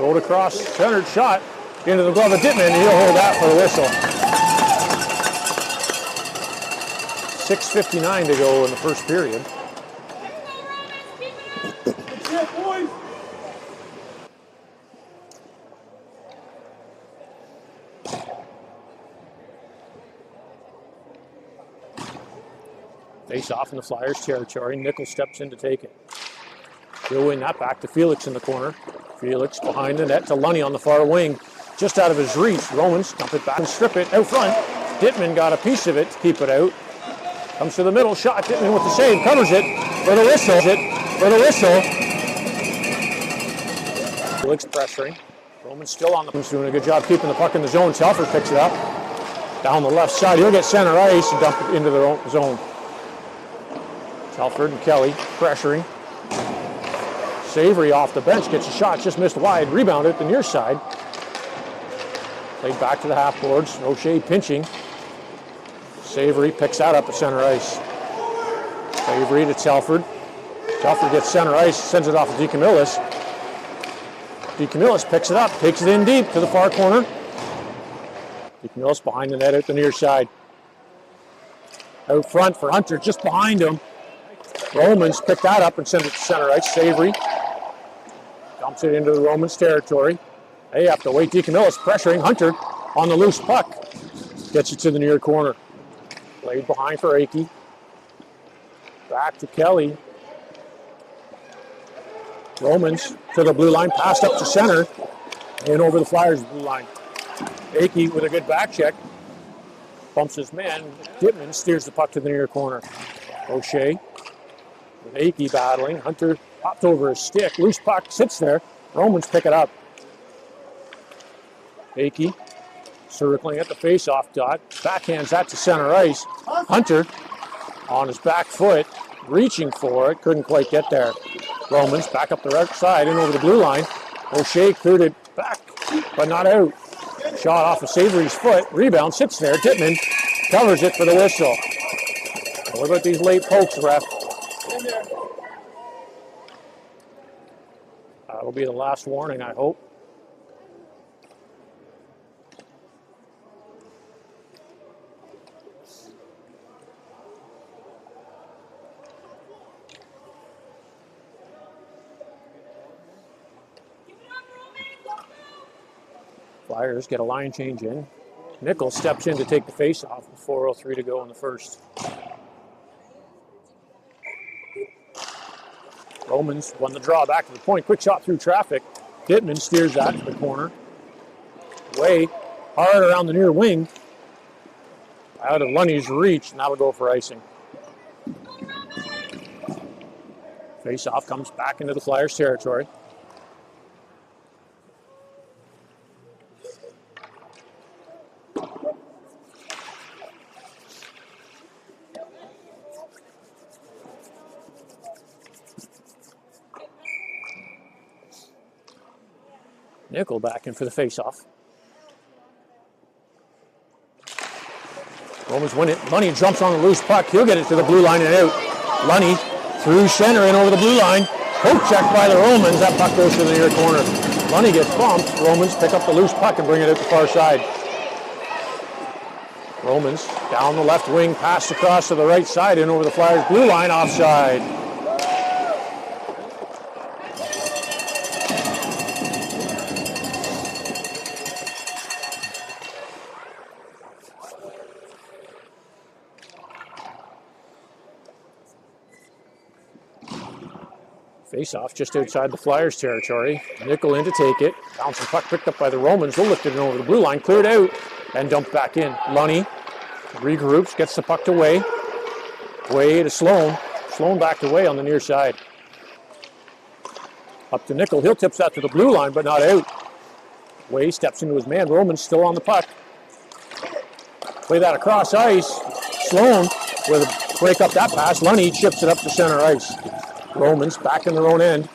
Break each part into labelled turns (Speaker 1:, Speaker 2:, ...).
Speaker 1: Rolled across, centered shot into the glove of Dittman, and he'll hold that for the whistle. 6:59 to go in the first period. Face off in the Flyers territory. Nickel steps in to take it. He'll win that back to Felix in the corner. Felix behind the net to Lunny on the far wing. Just out of his reach. Romans dump it back and strip it out front. Dittman got a piece of it to keep it out. Comes to the middle. Shot. Dittman with the save. Covers it for the whistle. Felix pressuring. Romans still on the. Doing a good job keeping the puck in the zone. Telfer picks it up. Down the left side. He'll get center ice and dump it into the zone. Telford and Kelly pressuring. Savory off the bench, gets a shot, just missed wide. Rebound at the near side. Played back to the half boards. O'Shea pinching. Savory picks that up at center ice. Savory to Telford. Telford gets center ice, sends it off to DeCamillis. DeCamillis picks it up, takes it in deep to the far corner. DeCamillis behind the net at the near side. Out front for Hunter, just behind him. Romans pick that up and send it to center ice. Savory dumps it into the Romans territory. They have to wait. DeCamillis pressuring Hunter on the loose puck. Gets it to the near corner. Played behind for Akey. Back to Kelly. Romans to the blue line. Passed up to center. And over the Flyers blue line. Akey with a good back check. Bumps his man. Dittman steers the puck to the near corner. O'Shea. With Akey battling. Hunter popped over his stick. Loose puck sits there. Romans pick it up. Akey circling at the face-off dot. Backhands that to center ice. Hunter on his back foot. Reaching for it. Couldn't quite get there. Romans back up the right side and over the blue line. O'Shea cleared it back, but not out. Shot off of Savory's foot. Rebound sits there. Dittman covers it for the whistle. What about these late pokes, ref? That'll be the last warning, I hope. Flyers get a line change in. Nickel steps in to take the face-off with 4:03 to go in the first. Romans won the draw back to the point. Quick shot through traffic. Dittman steers that to the corner. Way hard around the near wing. Out of Lunny's reach, and that'll go for icing. Face-off comes back into the Flyers territory. Nickel back in for the face-off. Romans win it. Lunny jumps on the loose puck. He'll get it to the blue line and out. Lunny through center and over the blue line. Poke check by the Romans. That puck goes to the near corner. Lunny gets bumped. Romans pick up the loose puck and bring it out the far side. Romans down the left wing, pass across to the right side and over the Flyers blue line, offside. Face-off just outside the Flyers territory. Nickel in to take it. Bouncing puck picked up by the Romans. They'll lift it in over the blue line. Cleared out and dumped back in. Lunny regroups, gets the puck to Way. Way to Sloan. Sloan back to Way on the near side. Up to Nickel. He'll tips that to the blue line, but not out. Way steps into his man. Romans still on the puck. Play that across ice. Sloan with a break up that pass. Lunny chips it up to center ice. Romans back in their own end.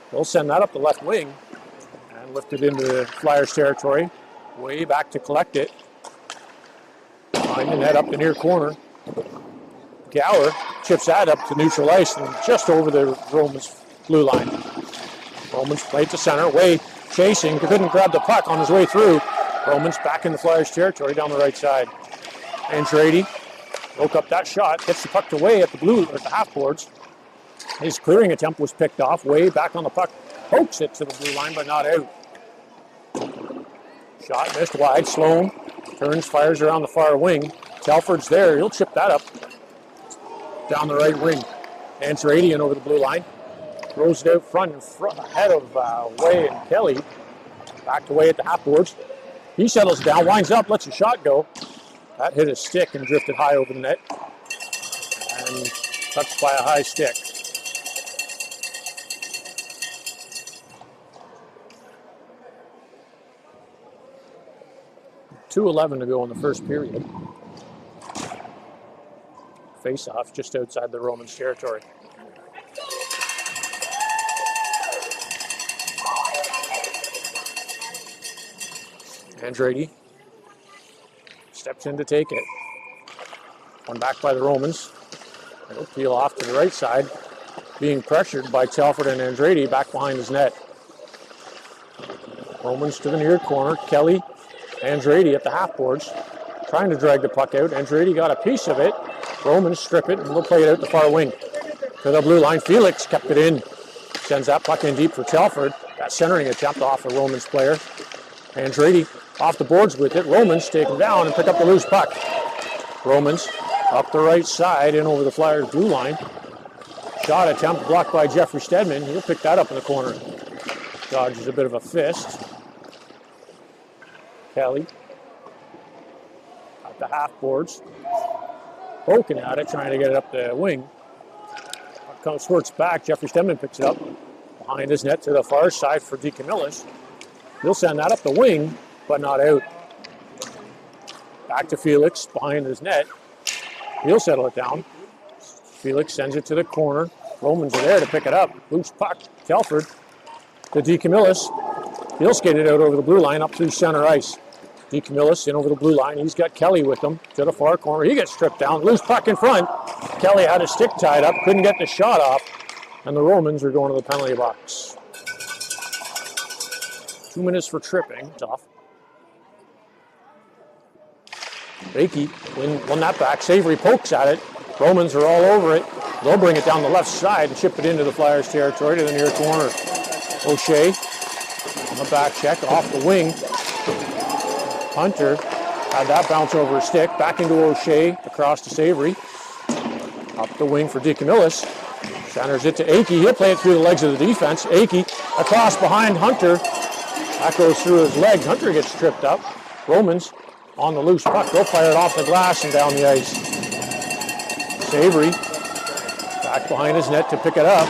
Speaker 1: They'll send that up the left wing and lift it into the Flyers territory. Way back to collect it. Behind the net up the near corner. Gower chips that up to neutral ice and just over the Romans blue line. Romans play to center. Way chasing, couldn't grab the puck on his way through. Romans back in the Flyers territory down the right side. Andrade broke up that shot, gets the puck to Way at the half boards. His clearing attempt was picked off. Way back on the puck, pokes it to the blue line, but not out. Shot missed wide. Sloan turns, fires around the far wing. Telford's there. He'll chip that up down the right wing. Andrade in over the blue line. Throws it out front ahead of Way and Kelly. Back to Way at the half boards. He settles down, winds up, lets a shot go. That hit his stick and drifted high over the net. And touched by a high stick. .2:11 to go in the first period. Face-off just outside the Romans' territory. Andrade steps in to take it. One back by the Romans. It'll peel off to the right side, being pressured by Telford and Andrade back behind his net. Romans to the near corner. Kelly, Andrade at the half boards, trying to drag the puck out. Andrade got a piece of it. Romans strip it and will play it out the far wing. To the blue line, Felix kept it in. Sends that puck in deep for Telford. That centering attempt off a Romans player. Andrade off the boards with it. Romans take him down and pick up the loose puck. Romans up the right side in over the Flyers blue line. Shot attempt blocked by Jeffrey Stedman. He'll pick that up in the corner. Dodges a bit of a fist. Kelly at the half boards. Poking at it, trying to get it up the wing. Puck squirts back. Jeffrey Stedman picks it up behind his net to the far side for DeCamillis. He'll send that up the wing, but not out. Back to Felix behind his net. He'll settle it down. Felix sends it to the corner. Romans are there to pick it up. Loose puck. Telford to DeCamillis. He'll skate it out over the blue line up through center ice. DeCamillis in over the blue line. He's got Kelly with him to the far corner. He gets stripped down. Loose puck in front. Kelly had his stick tied up. Couldn't get the shot off. And the Romans are going to the penalty box. 2 minutes for tripping. Tough. Bakey won that back. Savory pokes at it. Romans are all over it. They'll bring it down the left side and chip it into the Flyers territory to the near corner. O'Shea on the back check off the wing. Hunter had that bounce over his stick. Back into O'Shea, across to Savory. Up the wing for DeCamillis. Centers it to Akey. He'll play it through the legs of the defense. Akey across behind Hunter. That goes through his legs. Hunter gets tripped up. Romans on the loose puck. They'll fire it off the glass and down the ice. Savory back behind his net to pick it up.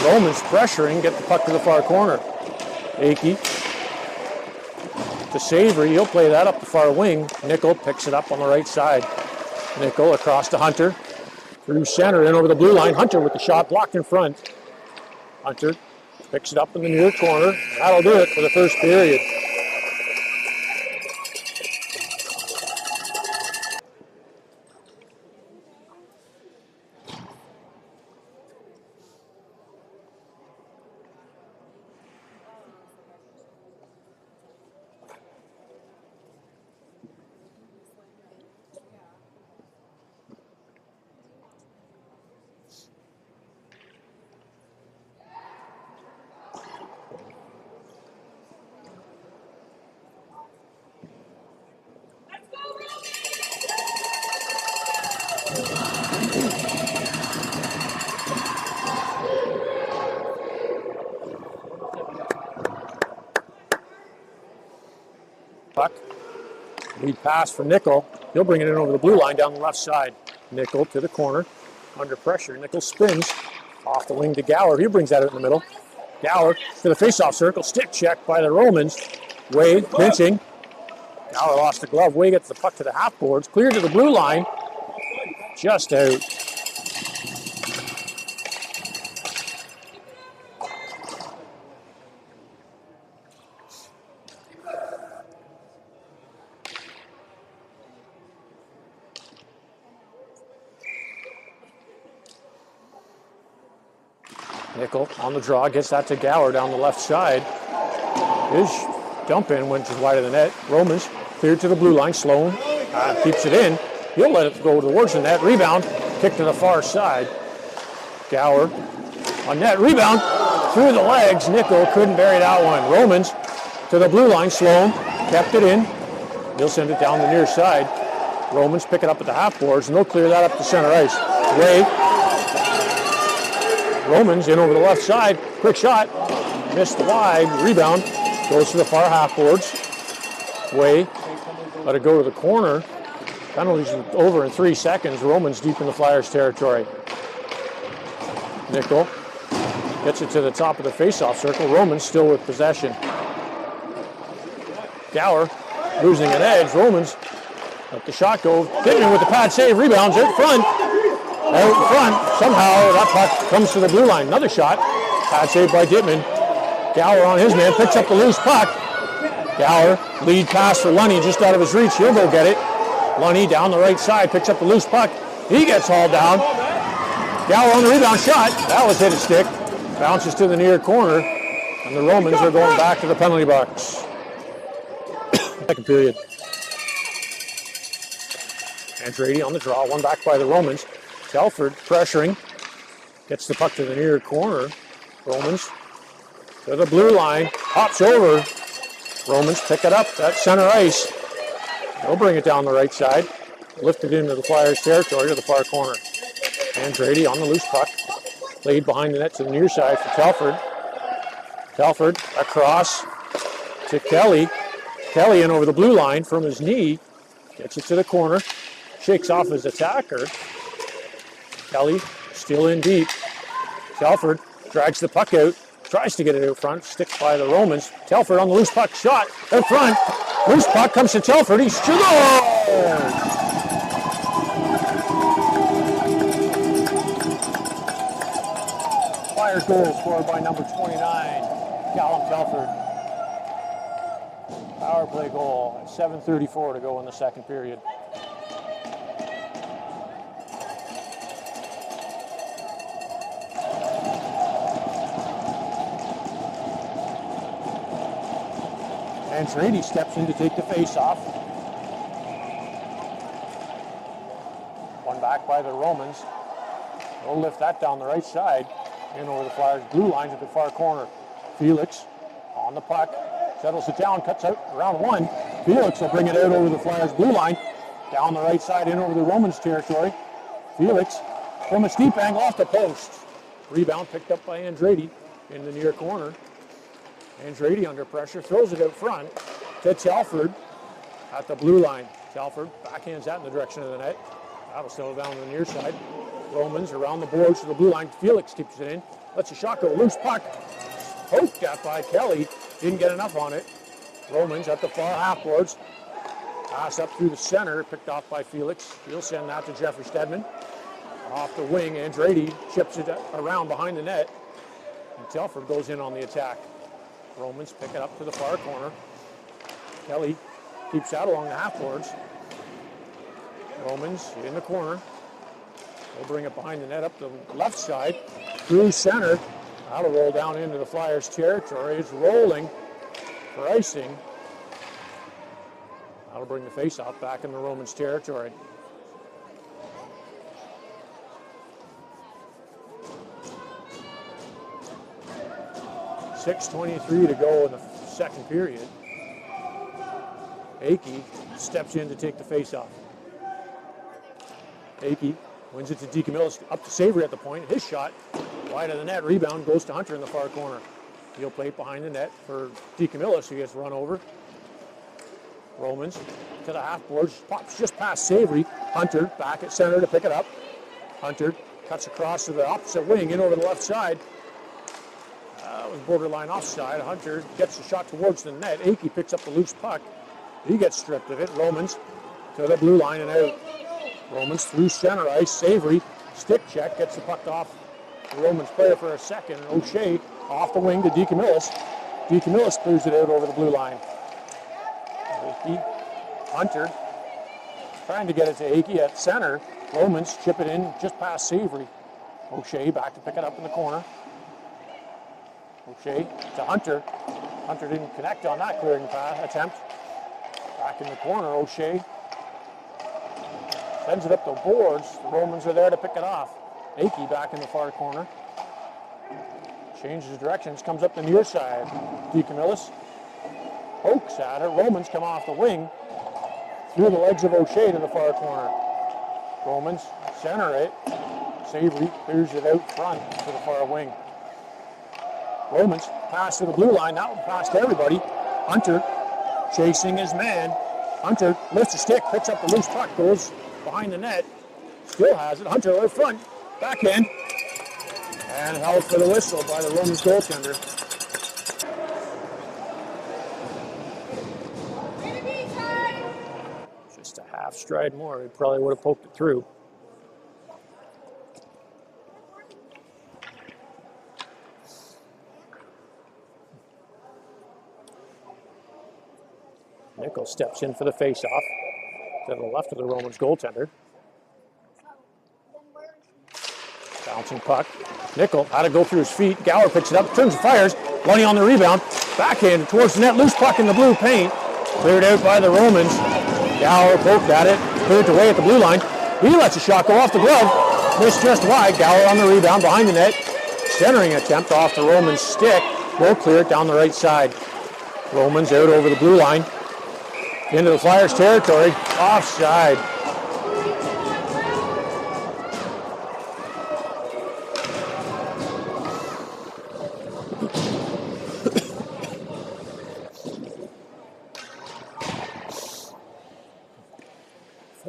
Speaker 1: Romans pressuring, get the puck to the far corner. Akey to Savory. He'll play that up the far wing. Nickel picks it up on the right side. Nickel across to Hunter. Through center in over the blue line. Hunter with the shot blocked in front. Hunter picks it up in the near corner. That'll do it for the first period. Puck. Lead pass for Nickel. He'll bring it in over the blue line down the left side. Nickel to the corner. Under pressure. Nickel spins off the wing to Gower. He brings that out in the middle. Gower to the face-off circle. Stick check by the Romans. Way pinching. Gower lost the glove. Way gets the puck to the half boards. Clear to the blue line. Just out. Nickel on the draw, gets that to Gower down the left side. His dump in went just wide of the net. Romans cleared to the blue line. Sloan keeps it in. He'll let it go towards the net. Rebound, kick to the far side. Gower on net. Rebound through the legs. Nickel couldn't bury that one. Romans to the blue line. Sloan kept it in. He'll send it down the near side. Romans pick it up at the half boards, and they'll clear that up to center ice. Way. Romans in over the left side. Quick shot. Missed wide. Rebound. Goes to the far half boards. Way. Let it go to the corner. Penalties over in 3 seconds. Romans deep in the Flyers territory. Nickel gets it to the top of the faceoff circle. Romans still with possession. Gower losing an edge. Romans let the shot go. Dittman with the pad save. Rebounds out front. Out front. Somehow that puck comes to the blue line. Another shot. Pad save by Dittman. Gower on his man. Picks up the loose puck. Gower lead pass for Lunny just out of his reach. He'll go get it. Lunny down the right side. Picks up the loose puck. He gets hauled down. Gower on the rebound shot. That was hit a stick. Bounces to the near corner. And the Romans are going back to the penalty box. Second period. Andrade on the draw. One back by the Romans. Telford pressuring. Gets the puck to the near corner. Romans to the blue line. Hops over. Romans pick it up at center ice. They'll bring it down the right side. Lift it into the Flyers territory to the far corner. Andrade on the loose puck. Played behind the net to the near side for Telford. Telford across to Kelly. Kelly in over the blue line from his knee. Gets it to the corner. Shakes off his attacker. Kelly still in deep. Telford drags the puck out. Tries to get it out front. Sticks by the Romans. Telford on the loose puck. Shot out front. Loose puck comes to Telford. He scores! Flyers goal scored by number 29, Callum Telford. Power play goal at 7:34 to go in the second period. Andrade steps in to take the face-off. One back by the Romans. They'll lift that down the right side. In over the Flyers' blue line to the far corner. Felix on the puck. Settles it down, cuts out around one. Felix will bring it out over the Flyers' blue line. Down the right side, in over the Romans' territory. Felix from a steep angle off the post. Rebound picked up by Andrade in the near corner. Andrade under pressure, throws it out front to Telford at the blue line. Telford backhands that in the direction of the net. That'll settle down to the near side. Romans around the boards to the blue line. Felix keeps it in. Lets the shot go. Loose puck. Poked at by Kelly. Didn't get enough on it. Romans at the far half boards. Pass up through the center. Picked off by Felix. He'll send that to Jeffrey Stedman. Off the wing. Andrade chips it around behind the net. And Telford goes in on the attack. Romans pick it up to the far corner. Kelly keeps that along the half boards. Romans in the corner. They'll bring it behind the net up the left side. Through center. That'll roll down into the Flyers' territory. It's rolling for icing. That'll bring the face-off back in the Romans' territory. .6:23 to go in the second period. Akey steps in to take the face-off. Akey wins it to DeCamillis, up to Savory at the point. His shot wide of the net. Rebound goes to Hunter in the far corner. He'll play it behind the net for DeCamillis, who gets run over. Romans to the half boards, pops just past Savory. Hunter back at center to pick it up. Hunter cuts across to the opposite wing, in over the left side. That was borderline offside. Hunter gets the shot towards the net. Akey picks up the loose puck. He gets stripped of it. Romans to the blue line and out. Romans through center ice. Savory stick check, gets the puck off the Romans player for a second. O'Shea off the wing to DeCamillis. DeCamillis clears it out over the blue line. Akey, Hunter trying to get it to Akey at center. Romans chip it in just past Savory. O'Shea back to pick it up in the corner. O'Shea to Hunter. Hunter didn't connect on that clearing attempt. Back in the corner, O'Shea sends it up the boards. The Romans are there to pick it off. Akey back in the far corner. Changes directions, comes up the near side. DeCamillis pokes at her. Romans come off the wing through the legs of O'Shea to the far corner. Romans center it. Savory clears it out front to the far wing. Romans pass to the blue line. That one passed to everybody. Hunter chasing his man. Hunter lifts a stick, picks up the loose puck, goes behind the net. Still has it. Hunter out front. Backhand. And held for the whistle by the Romans goaltender. Just a half stride more. He probably would have poked it through. Nickel steps in for the face-off to the left of the Romans goaltender. Bouncing puck. Nickel had to go through his feet. Gower picks it up, turns and fires. Lunny on the rebound. Backhand towards the net. Loose puck in the blue paint. Cleared out by the Romans. Gower poked at it. Cleared away at the blue line. He lets a shot go off the glove. Missed just wide. Gower on the rebound behind the net. Centering attempt off the Romans stick. Will clear it down the right side. Romans out over the blue line. Into the Flyers territory. Offside.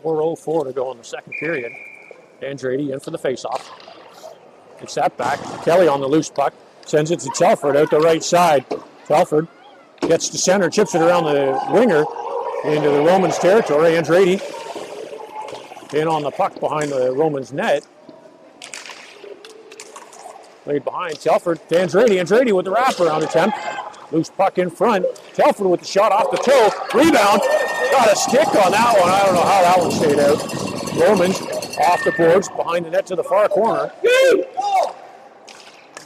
Speaker 1: .404 to go in the second period. Andretti in for the faceoff. Takes that back. Kelly on the loose puck. Sends it to Telford out the right side. Telford gets to center, chips it around the winger into the Romans territory. Andretti in on the puck behind the Romans net. Played behind Telford to Andretti. Andretti with the wraparound attempt. Loose puck in front. Telford with the shot off the toe. Rebound. Got a stick on that one. I don't know how that one stayed out. Romans off the boards behind the net to the far corner.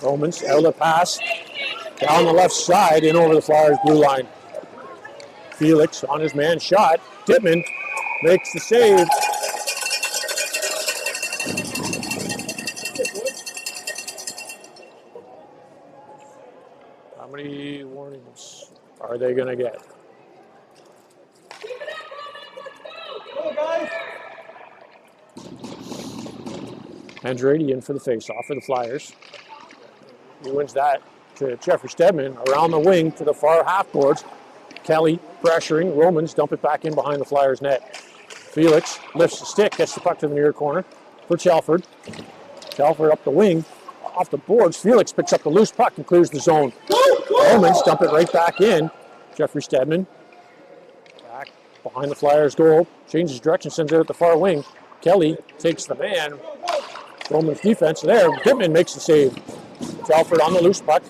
Speaker 1: Romans outlet pass down the left side in over the Flyers blue line. Felix on his man shot. Dittman makes the save. How many warnings are they going to get? Andretti in for the faceoff for the Flyers. He wins that to Jeffrey Stedman around the wing to the far half boards. Kelly pressuring. Romans dump it back in behind the Flyers net. Felix lifts the stick, gets the puck to the near corner for Telford. Telford up the wing, off the boards. Felix picks up the loose puck and clears the zone. Romans dump it right back in. Jeffrey Stedman back behind the Flyers goal. Changes direction, sends it at the far wing. Kelly takes the man. Romans defense there. Dittman makes the save. Telford on the loose puck.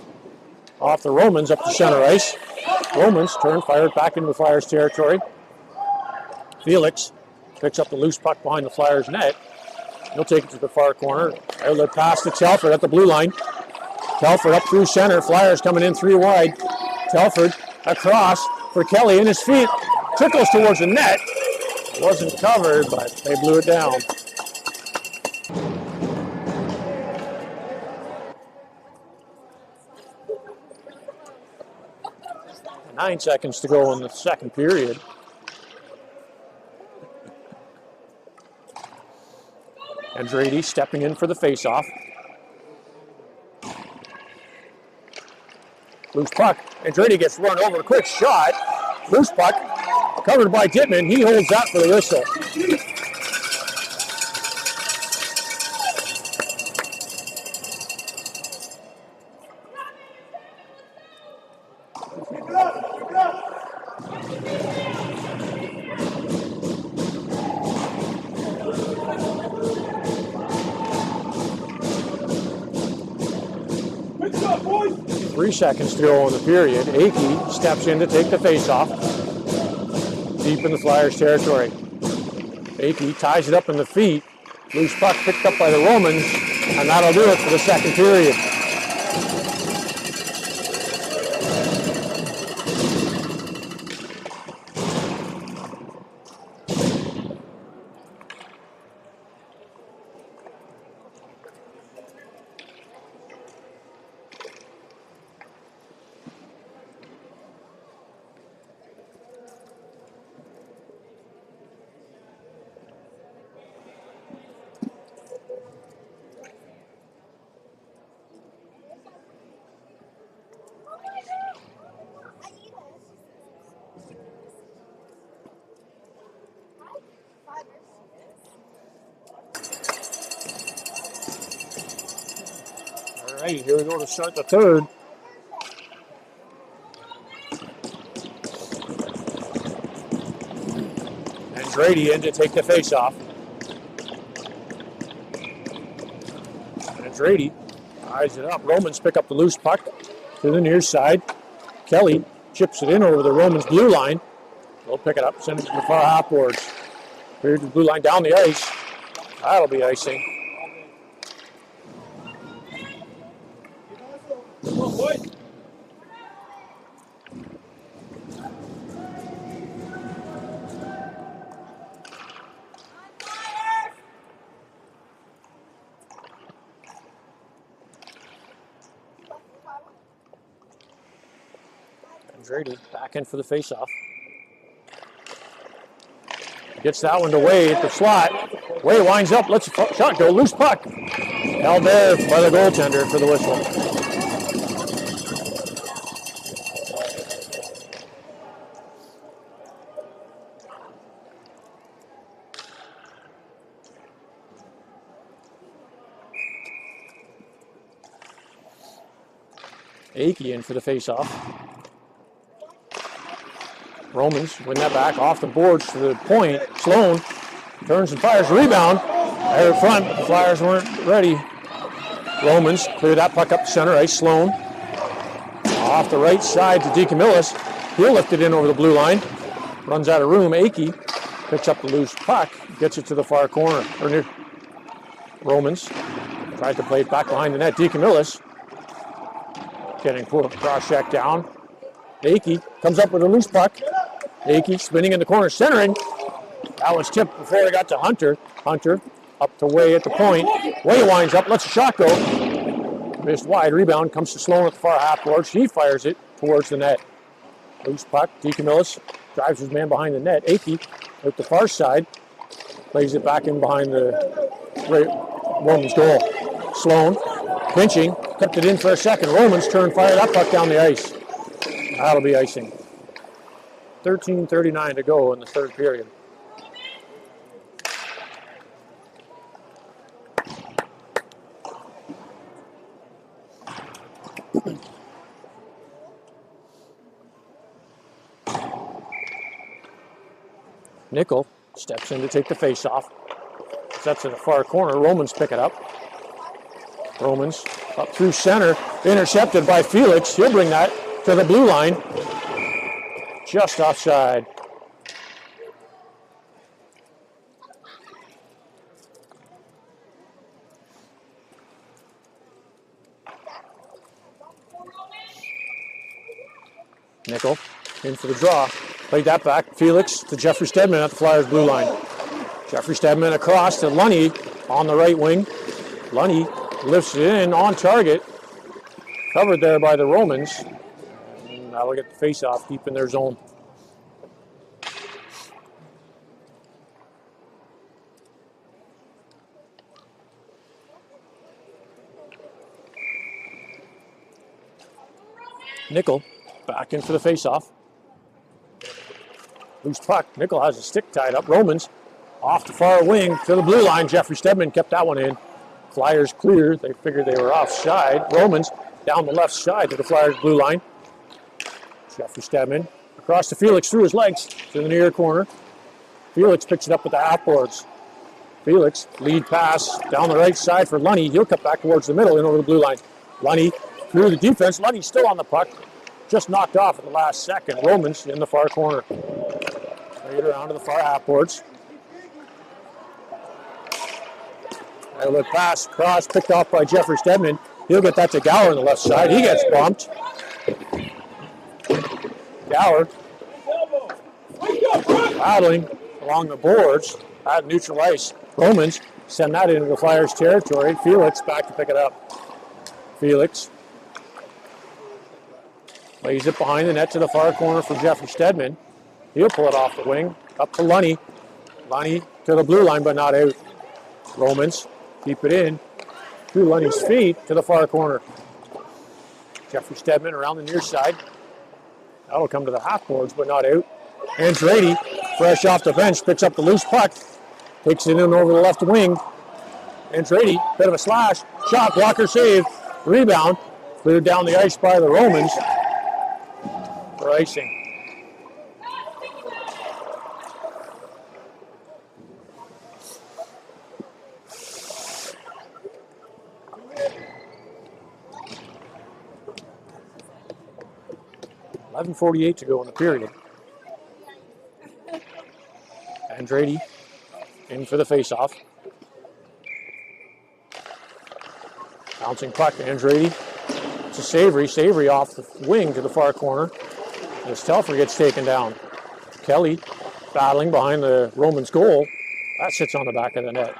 Speaker 1: Off the Romans up the center ice. Romans turn, fire it back into the Flyers territory. Felix picks up the loose puck behind the Flyers net. He'll take it to the far corner. Outlet pass to Telford at the blue line. Telford up through center. Flyers coming in three wide. Telford across for Kelly in his feet. Trickles towards the net. Wasn't covered, but they blew it down. 9 seconds to go in the second period. Andretti stepping in for the faceoff. Loose puck. Andretti gets run over. Quick shot. Loose puck. Covered by Dittman. He holds that for the whistle. Three seconds to go in the period. Akey steps in to take the faceoff. Deep in the Flyers territory. Akey ties it up in the feet. Loose puck picked up by the Romans, and that'll do it for the second period. right, here we go to start the third. And Grady in to take the face-off. And Grady eyes it up. Romans pick up the loose puck to the near side. Kelly chips it in over the Romans blue line. They'll pick it up, send it to the far half boards. Here to the blue line down the ice. That'll be icing. Come on, boys. Grady back in for the face-off. Gets that one to Way at the slot. Way winds up, lets the shot go, loose puck. Held there by the goaltender for the whistle. Akey in for the face-off. Romans win that back off the boards to the point. Sloan turns and fires a rebound. There in front, the Flyers weren't ready. Romans clear that puck up the center ice. Sloan off the right side to DeCamillis. He'll lift it in over the blue line. Runs out of room. Akey picks up the loose puck. Gets it to the far corner. Or near Romans tried to play it back behind the net. DeCamillis getting pulled cross check down. Akey comes up with a loose puck. Akey spinning in the corner, centering. That was tipped before it got to Hunter. Hunter up to Way at the point. Way winds up, lets a shot go. Missed wide. Rebound comes to Sloan at the far half board. She fires it towards the net. Loose puck. DeCamillis drives his man behind the net. Akey at the far side. Plays it back in behind the Romans goal. Sloan pinching. Kept it in for a second. Romans fire that puck down the ice. That'll be icing. 13:39 to go in the third period. Nickel steps in to take the face-off. Sets in the far corner. Romans pick it up. Romans up through center. Intercepted by Felix. He'll bring that to the blue line. Just offside. Nickel in for the draw. Played that back. Felix to Jeffrey Stedman at the Flyers blue line. Jeffrey Stedman across to Lunny on the right wing. Lunny lifts it in on target. Covered there by the Romans. And now we'll get the face-off deep in their zone. Nickel back in for the face-off. Loose puck. Nickel has a stick tied up. Romans off the far wing to the blue line. Jeffrey Stedman kept that one in. Flyers clear. They figured they were offside. Romans down the left side to the Flyers blue line. Jeffrey Stedman across to Felix through his legs to the near corner. Felix picks it up with the half boards. Felix lead pass down the right side for Lunny. He'll cut back towards the middle and over the blue line. Lunny through the defense. Lunny still on the puck. Just knocked off at the last second. Romans in the far corner. Play it around to the far half boards. A look pass cross picked off by Jeffrey Stedman. He'll get that to Gower on the left side. He gets bumped. Gower battling along the boards at neutral ice. Romans send that into the Flyers territory. Felix back to pick it up. Felix lays it behind the net to the far corner for Jeffrey Stedman. He'll pull it off the wing. Up to Lunny. Lunny to the blue line, but not out. Romans keep it in through Lunny's feet to the far corner. Jeffrey Stedman around the near side. That'll come to the half boards, but not out. Andretti, fresh off the bench, picks up the loose puck. Takes it in over the left wing. Andretti, bit of a slash. Shot, blocker save. Rebound. Cleared down the ice by the Romans for icing. .48 to go in the period. Andrade in for the faceoff. Bouncing puck, Andrade to Savory. Savory off the wing to the far corner as Telfer gets taken down. Kelly battling behind the Romans goal. That sits on the back of the net.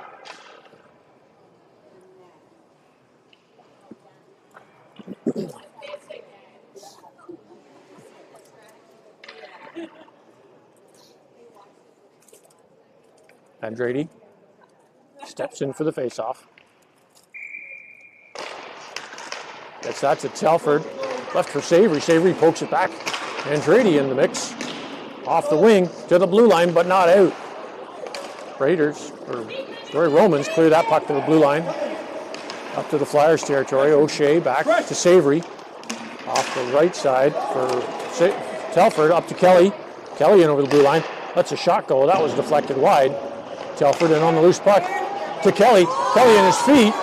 Speaker 1: Andrade steps in for the faceoff. Gets that to Telford. Left for Savory. Savory pokes it back. Andrade in the mix. Off the wing to the blue line, but not out. Romans clear that puck to the blue line. Up to the Flyers territory. O'Shea back to Savory. Off the right side for Telford. Up to Kelly. Kelly in over the blue line. That's a shot goal. That was deflected wide. Telford in on the loose puck to Kelly. Kelly in his feet.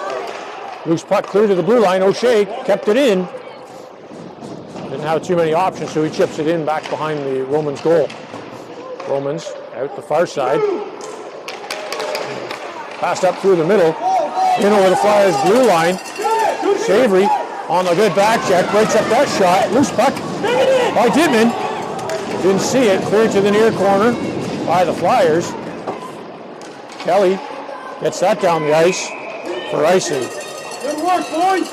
Speaker 1: Loose puck clear to the blue line. O'Shea kept it in. Didn't have too many options, so he chips it in back behind the Romans goal. Romans out the far side. Passed up through the middle. In over the Flyers blue line. Savory on a good back check. Breaks up that shot. Loose puck by Dittman. Didn't see it. Cleared to the near corner by the Flyers. Kelly gets that down the ice for icing.
Speaker 2: Good work, boys!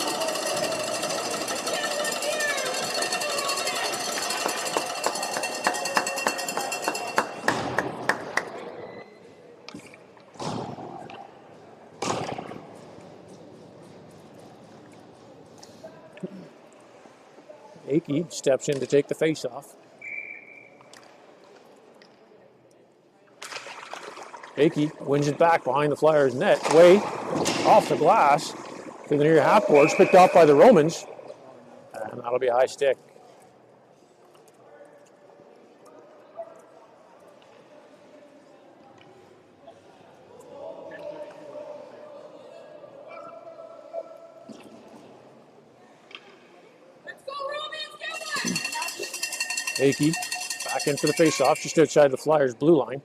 Speaker 1: Akey steps in to take the face-off. Akey wins it back behind the Flyers net. Way off the glass to the near half boards, picked off by the Romans. And that'll be a high stick. Akey back in for the face-off, just outside the Flyers' blue line.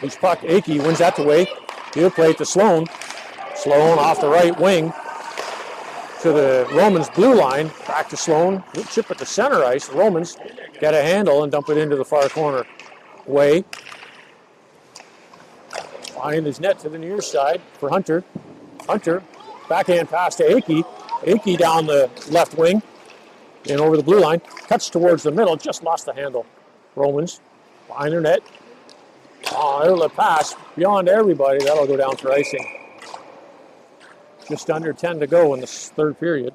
Speaker 1: Loose puck, Akey wins that to Way. He'll play it to Sloan. Sloan off the right wing to the Romans' blue line. Back to Sloan. He'll chip at the center ice. The Romans get a handle and dump it into the far corner. Way. Behind his net to the near side for Hunter. Hunter, backhand pass to Akey. Akey down the left wing. In over the blue line, cuts towards the middle, just lost the handle. Romans behind their net. Outlet pass beyond everybody. That'll go down for icing. Just under 10 to go in the third period.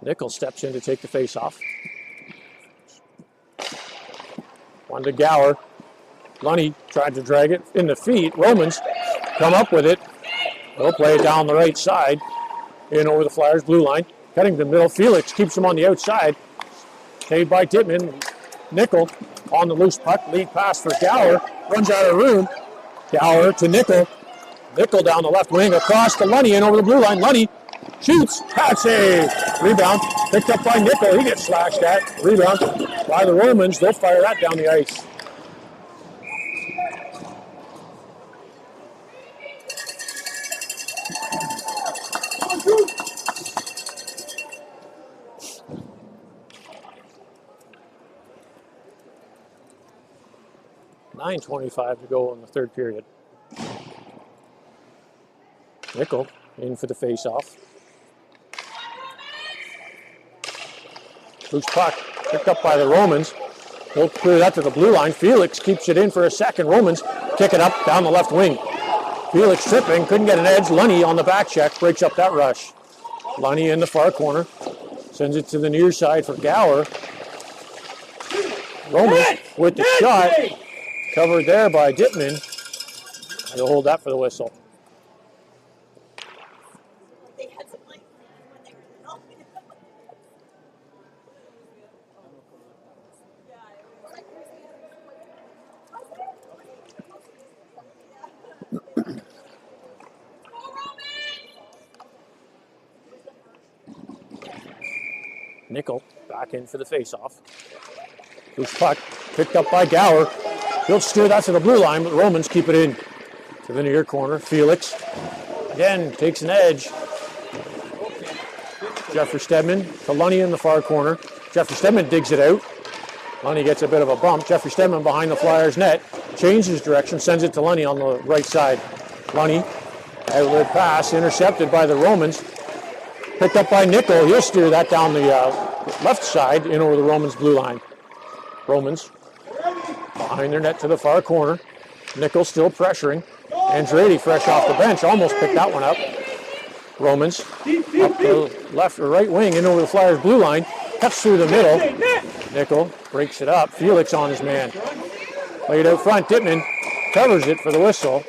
Speaker 1: Nichols steps in to take the face-off. One to Gower. Lunny tried to drag it in the feet. Romans come up with it. They'll play it down the right side. In over the Flyers' blue line. Cutting the middle. Felix keeps him on the outside. Saved by Tittman. Nickel on the loose puck. Lead pass for Gower. Runs out of room. Gower to Nickel. Nickel down the left wing. Across to Lunny in over the blue line. Lunny shoots. Pad save. Rebound. Picked up by Nickel. He gets slashed at. Rebound by the Romans. They'll fire that down the ice. .25 to go in the third period. Nickel in for the face-off. Loose puck picked up by the Romans. They'll clear that to the blue line. Felix keeps it in for a second. Romans kick it up down the left wing. Felix tripping, couldn't get an edge. Lunny on the back check, breaks up that rush. Lunny in the far corner, sends it to the near side for Gower. Romans with the shot, covered there by Dittman. He'll hold that for the whistle. Nickel back in for the face-off. Loose puck picked up by Gower. He'll steer that to the blue line, but Romans keep it in to the near corner. Felix again takes an edge. Jeffrey Stedman to Lunny in the far corner. Jeffrey Stedman digs it out. Lunny gets a bit of a bump. Jeffrey Stedman behind the Flyers net. Changes direction, sends it to Lunny on the right side. Lunny, outlet pass, intercepted by the Romans. Picked up by Nickel. He'll steer that down the left side in over the Romans blue line. Romans behind their net to the far corner. Nickel still pressuring. Andretti fresh off the bench. Almost picked that one up. Romans up the left or right wing in over the Flyers blue line. Cuts through the middle. Nickel breaks it up. Felix on his man. Played out front. Dittman covers it for the whistle.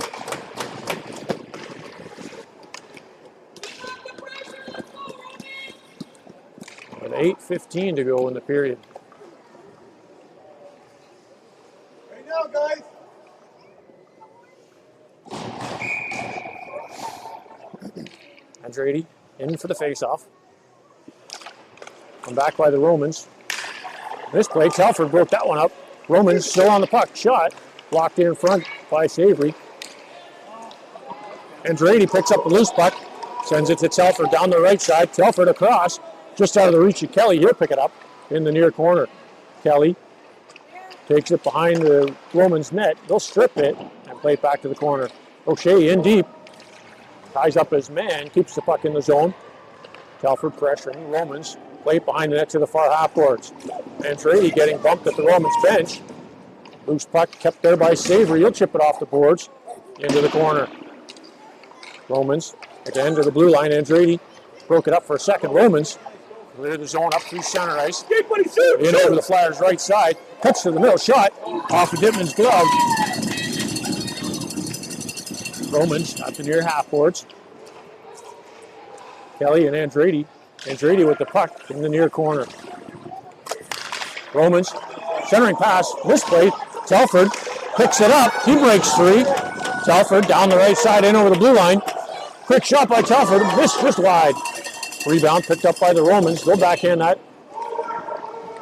Speaker 1: With 8:15 to go in the period.
Speaker 2: Right now, guys.
Speaker 1: Andretti in for the face-off. Come back by the Romans. This play, Telford broke that one up. Romans still on the puck. Shot blocked in front by Savory. Andretti picks up the loose puck. Sends it to Telford down the right side. Telford across. Just out of the reach of Kelly. He'll pick it up in the near corner. Kelly takes it behind the Romans net. They'll strip it and play it back to the corner. O'Shea in deep. Ties up his man. Keeps the puck in the zone. Telford pressuring Romans. Play it behind the net to the far half boards. Andretti getting bumped at the Romans bench. Loose puck kept there by Savory. He'll chip it off the boards into the corner. Romans again to the blue line. Andretti broke it up for a second. Romans clear the zone up through center ice. In over the Flyers' right side. Cuts to the middle. Shot off of Dittman's glove. Romans at the near half boards. Kelly and Andretti. Andretti with the puck in the near corner. Romans centering pass. Misplayed. Telford picks it up. He breaks free. Telford down the right side in over the blue line. Quick shot by Telford. Missed just wide. Rebound picked up by the Romans. They'll backhand that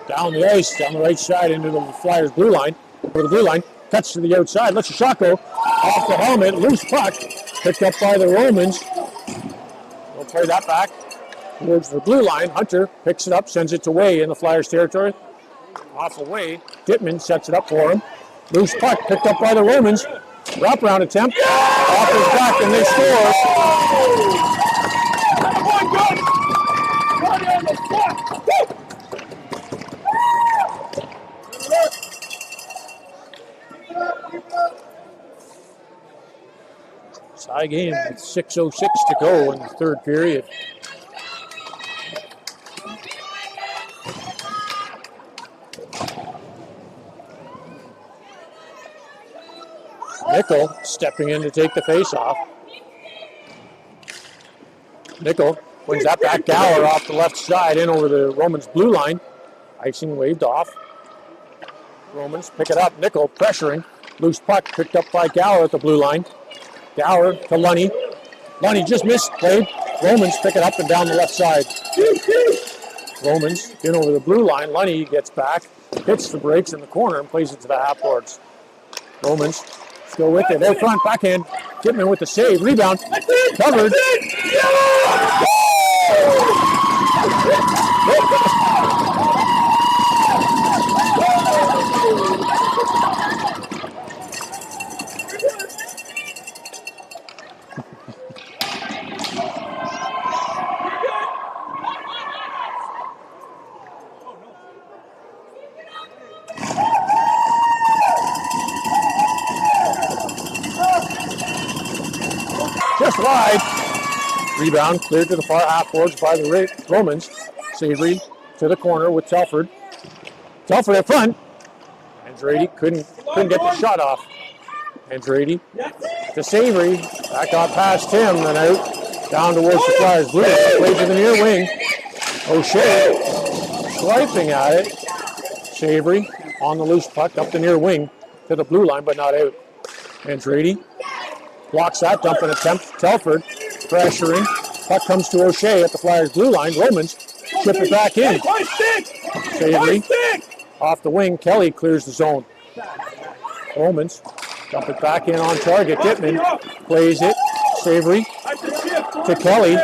Speaker 1: down the ice, down the right side into the Flyers blue line. Over the blue line. Cuts to the outside. Lets a shot go off the helmet. Loose puck. Picked up by the Romans. They'll play that back towards the blue line. Hunter picks it up, sends it to Way in the Flyers territory. Off away. Dittman sets it up for him. Loose puck picked up by the Romans. Wraparound attempt. Off his back and they score. Tie game with 6:06 to go in the third period. Nickel stepping in to take the face-off. Nickel wins that back. Gower off the left side in over the Romans blue line. Icing waved off. Romans pick it up. Nickel pressuring. Loose puck picked up by Gower at the blue line. Gower to Lunny. Lunny just missed played. Romans pick it up and down the left side. Romans in over the blue line. Lunny gets back, hits the brakes in the corner and plays it to the half boards. Romans still with it. Out front, backhand. Dittman with the save. Rebound. Covered. Rebound cleared to the far half boards by the Romans. Savory to the corner with Telford. Telford at front. Andrade couldn't get the shot off. Andrade to Savory. That got past him and out. Down towards the Flyers blue. Played to the near wing. O'Shea swiping at it. Savory on the loose puck up the near wing to the blue line, but not out. Andrade blocks that dumping attempt. Telford pressuring. Puck comes to O'Shea at the Flyers blue line. Romans chip it back in. Savory off the wing. Kelly clears the zone. Romans dump it back in on target. Dittman plays it. Savory to Kelly.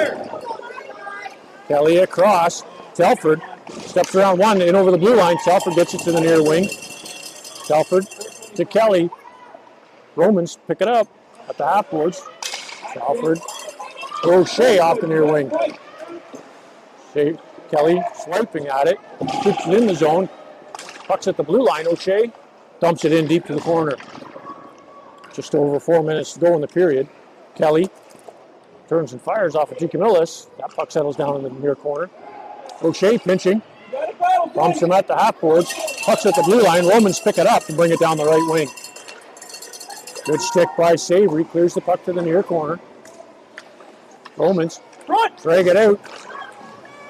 Speaker 1: Kelly across. Telford steps around one in over the blue line. Telford gets it to the near wing. Telford to Kelly. Romans pick it up at the half boards. Telford to O'Shea off the near wing. Kelly swiping at it. Keeps it in the zone. Puck's at the blue line. O'Shea dumps it in deep to the corner. Just over 4 minutes to go in the period. Kelly turns and fires off of DeCamillis. That puck settles down in the near corner. O'Shea pinching. Bumps him at the half boards. Puck's at the blue line. Romans pick it up and bring it down the right wing. Good stick by Savory. Clears the puck to the near corner. Romans drag it out.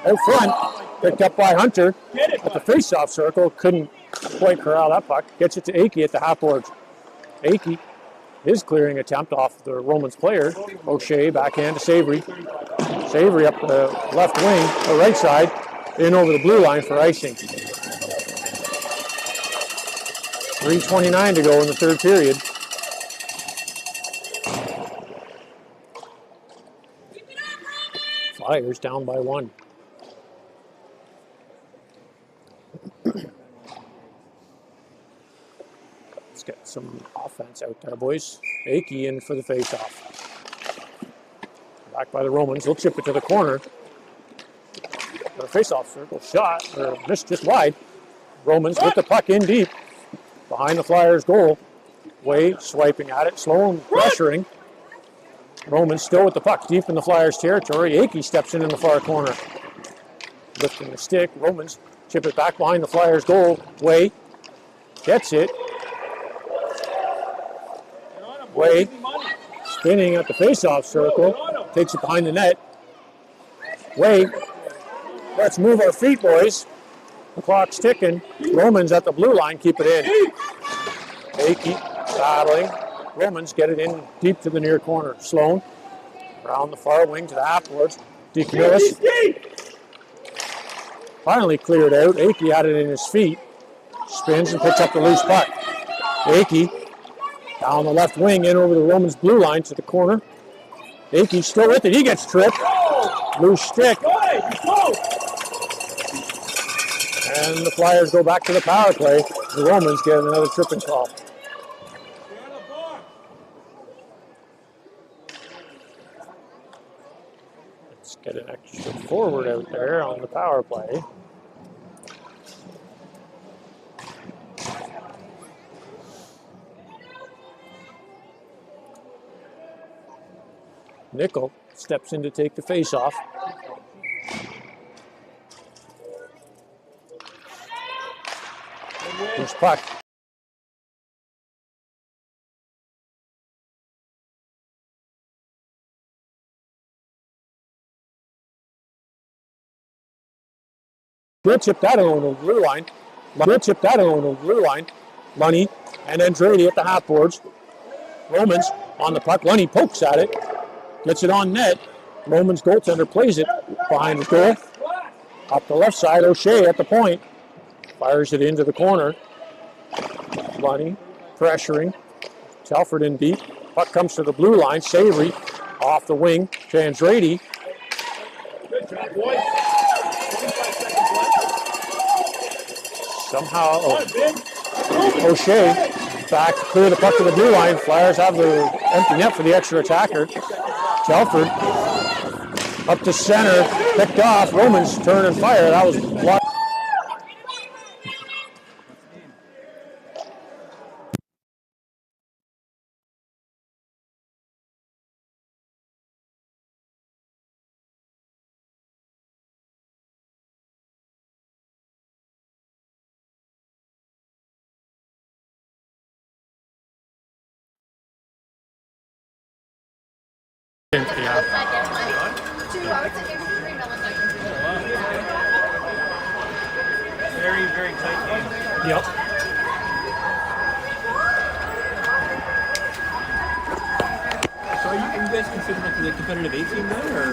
Speaker 1: Out front. Picked up by Hunter at the face-off circle. Couldn't quite corral that puck. Gets it to Akey at the half boards. Akey, his clearing attempt off the Romans player. O'Shea backhand to Savory. Savory up the left wing, the right side, in over the blue line for icing. 3:29 to go in the third period. Flyers down by 1. Let's get some offense out there, boys. Akey in for the face-off. Back by the Romans. They'll chip it to the corner. The face-off circle shot, or missed just wide. Romans with the puck in deep. Behind the Flyers' goal. Way swiping at it. Sloan pressuring. Romans still with the puck deep in the Flyers' territory. Akey steps in the far corner. Lifting the stick. Romans chip it back behind the Flyers' goal. Way gets it. Way spinning at the face-off circle. Takes it behind the net. Way. Let's move our feet, boys. The clock's ticking. Romans at the blue line. Keep it in. Akey battling. Romans get it in deep to the near corner. Sloan around the far wing to the half boards. DeCamillis finally cleared out. Akey had it in his feet. Spins and picks up the loose puck. Akey down the left wing in over the Romans blue line to the corner. Akey still with it. He gets tripped. Loose stick. And the Flyers go back to the power play. The Romans get another tripping call. Let's get an extra forward out there on the power play. Nickel steps in to take the face-off. Here's puck. Good chip that on the blue line. Good chip that on the blue line. Lunny and Andrade at the half boards. Romans on the puck. Lunny pokes at it. Gets it on net. Romans goaltender plays it behind the goal. Up the left side, O'Shea at the point. Fires it into the corner. Lunny pressuring. Telford in deep. Puck comes to the blue line. Savory off the wing to Andrade. Somehow O'Shea back to clear the puck to the blue line. Flyers have the empty net for the extra attacker. Telford up to center, picked off. Romans turn and fire. That was blocked. Yeah.
Speaker 3: Very, very tight game.
Speaker 1: Yep.
Speaker 3: So are you guys considered like the competitive A team then, or?